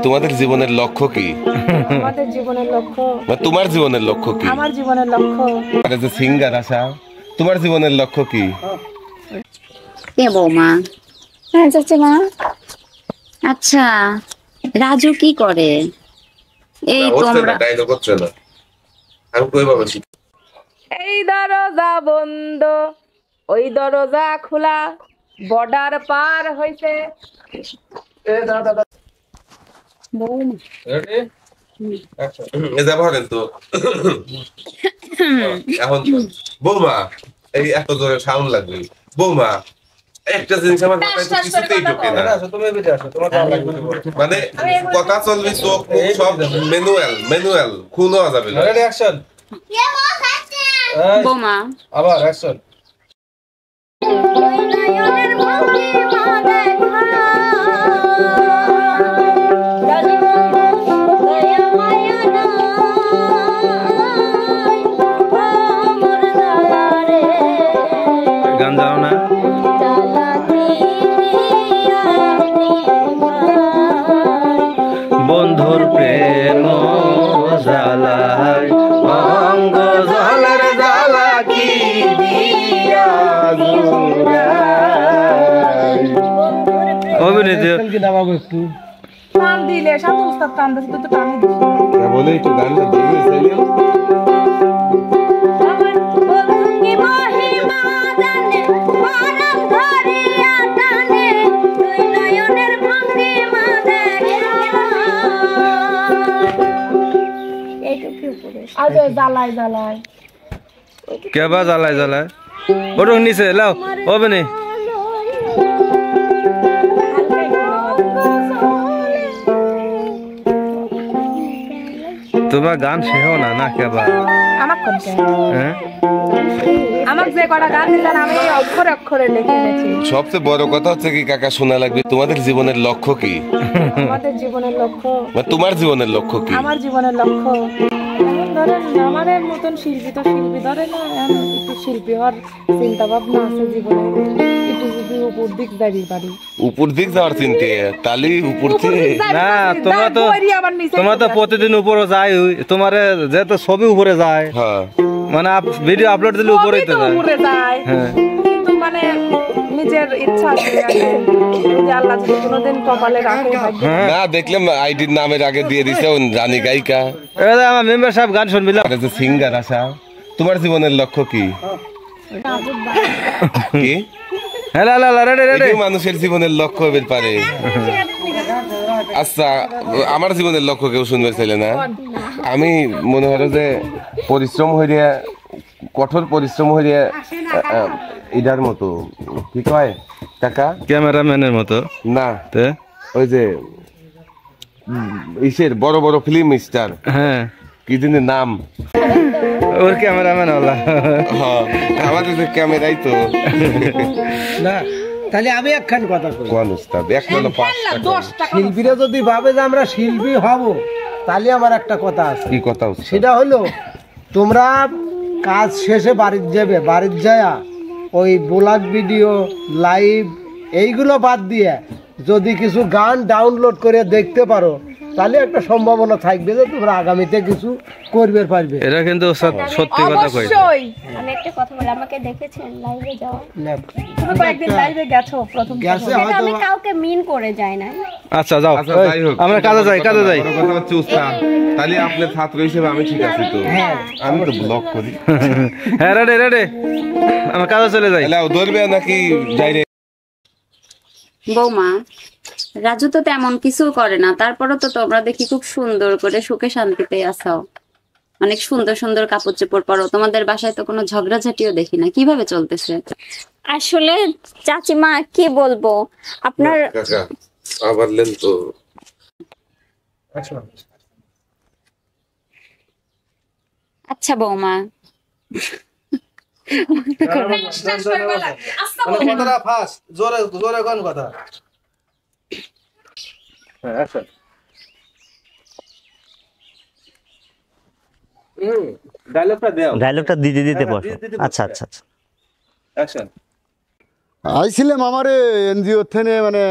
তোমাদের জীবনের লক্ষ্য কি? আমাদের জীবনের লক্ষ্য তোমার জীবনের লক্ষ্য কি? আমার জীবনের লক্ষ্য যে সিঙ্গার আশা, তোমার জীবনের লক্ষ্য কি? কে বৌমা? হ্যাঁ চাচিমা। আচ্ছা, রাজু কি করে? এই তোমরা এই দরজা বন্ধ, ওই দরজা খোলা, বর্ডার পার হইছে। এখন বৌমা এই এত জোরে সাউন্ড লাগবে। বৌমা একটা জিনিস আমার মাথায় তো কিছুতেই ঢোকে না, মানে কথা চলবে, চোখ মুখ সব ম্যানুয়াল খুলো যাবে না। বৌমা আবার অ্যাকশন। গান যাও না বন্ধুর প্রেম জ্বালায় অঙ্গ জ্বালার জ্বালা কি দিয়া অভিনীত একটু টান দিলে সাথে উস্তাদ টান দিতে তো টান দিছি। বলে একটু গানটা দিবে চাইলে আজ জ্বালায় জ্বালায় কেবা জ্বালায় জ্বালায় ওটা নিচে লাও অভিনী তোমার গান শেখো না না কেবা আমার কোনটা হ্যাঁ আমাকে যে কটা গান দিলেন আমি অক্ষরে অক্ষরে লিখে এনেছি। সবচেয়ে বড় কথা হচ্ছে কি কাকা, শোনা লাগবে তোমাদের জীবনের লক্ষ্য কি? আমাদের জীবনের লক্ষ্য তোমার জীবনের লক্ষ্য কি? আমার জীবনের লক্ষ্য এখন ধরেন আমাদের মতন শিল্পী তো শিল্পী ধরে না, একটু শিল্পী হওয়ার চিন্তা ভাবনা আছে জীবনে, একটু যদি উপর দিক যাই পারি। উপর দিক যাওয়ার চিন্তা তাহলে উপর থেকে না, তোমার তো প্রতিদিন উপরে যায়, তোমার যেহেতু ছবি উপরে যায়, হ্যাঁ মানে ভিডিও আপলোড দিলে উপরে উপরে যায়, কিন্তু মানে নিজের ইচ্ছা আছে যে আল্লাহ যদি কোনোদিন কপালে রাখে। না দেখলাম আইডির নামের আগে দিয়ে দিছে রানী গায়িকা। আমার মেম্বার সাহেব গান শুনবিলাম। যে সিঙ্গার আশা, তোমার জীবনের লক্ষ্য কি? কি মানুষের জীবনের লক্ষ্য হতে পারে? আচ্ছা, আমার জীবনের লক্ষ্য কেউ শুনবে চাইলে না। আমি মনে হয় যে পরিশ্রম হইয়া, কঠোর পরিশ্রম হইয়া ইডার মতো কি কয় টাকা ক্যামেরাম্যানের মতো না, ওই যে ইসের বড় বড় ফিল্ম স্টার, হ্যাঁ কি দিনের নাম ওর ক্যামেরাম্যান হলা, আমাদের যে ক্যামেরাই তো না। তাহলে আমি একখান কথা কই, কোন উস্তাদ এক হলো 5 টাকা। শিল্পীরা যদি ভাবে যে আমরা শিল্পী হব, তাহলে আমার একটা কথা আছে। কি কথা? সেটা হলো তোমরা কাজ শেষে বাড়িতে যাবে, বাড়িতে যায় ওই ব্লগ ভিডিও লাইভ এইগুলো বাদ দিয়ে যদি কিছু গান ডাউনলোড করে দেখতে পারো, তাহলে একটা সম্ভাবনা থাকবে যে তোমরা আগামীতে কিছু করবে পারবে। এটা কিন্তু সত্যি কথা কইছো। আমি একটা কথা বলি, আমাকে দেখেছেন লাইভে যাওয়া? না, তুমি কয়েকদিন লাইভে গেছো প্রথম গেছে হয়তো। আমি কাউকে মিন করে যাই না। আচ্ছা যাও, আমরা কাজে যাই। বড় কথা হচ্ছে উস্তাদ, তাহলে আপনি ছাত্র হিসেবে আমি ঠিক আছি তো, আমি তো ব্লগ করি। হ্যাঁ রেডি, আমরা কাজে চলে যাই। লাও ধরবে নাকি যাই রে? বৌমা, রাজু তো তেমন কিছু করে না, তারপরও তো তোমরা দেখি খুব সুন্দর করে সুখে শান্তিতে আছো, অনেক সুন্দর সুন্দর কাপড় চোপড় পরো, তোমাদের বাসায় তো কোনো ঝগড়াঝাটিও দেখি না, কিভাবে চলতেছে? আসলে চাচিমা কি বলবো আপনার, কাকা আবার লেন তো। আচ্ছা বৌমা, কথাটা ফাস্ট, জোরে জোরে কোন কথা? ডায়লগটা দিতে বসো। আচ্ছা আচ্ছা আচ্ছা, অ্যাকশন। আইছিলাম আমারে এনজিও থেকে, মানে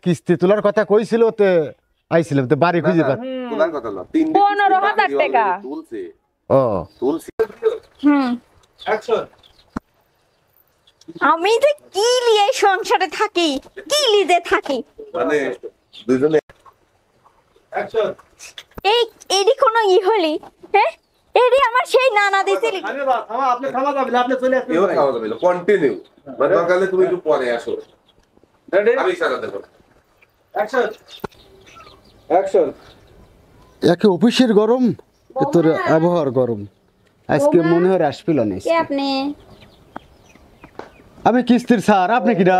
কিস্তি তোলার কথা কইছিল, তে আইছিলাম তো বাড়ি খুঁজে পাচ্ছি। তোলার কথা না, 3 15,000 টাকা তুলছে। ও তুলছে। আমি যে কি লিয়ে সংসারে থাকি, কি লিদে থাকি, মানে দুইজনে এই এডি কোনো হলি, হ্যাঁ এডি আমার সেই নানা দিছিল। আপনি খাওয়া যাবে আপনি চলে আসুন কেউ খাওয়া যাবে না, কন্টিনিউ। মানে দরকার হলে তুমি একটু পরে আসো, আমি ইশারা দেব। অ্যাকশন। একে অফিসের গরম, তোর আবহাওয়ার গরম, আজকে মনে হয় আসছিল না। কে আপনি? আমি কিস্তির স্যার, আপনি কিরা?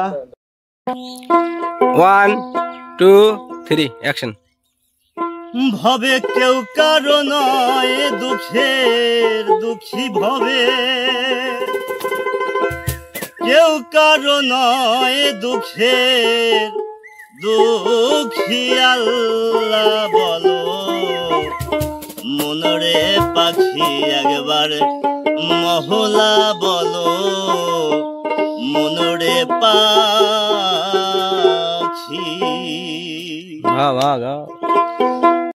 1 2 3 অ্যাকশন। ভবে কেউ কারো নয় দুঃখের দুঃখী ভবে, কেউ কারো নয় দুঃখের দুঃখী আল্লাহ বলো, মনরে পাখি একবার মহলা বলো, মনরে পাখি। বাহ বাহ।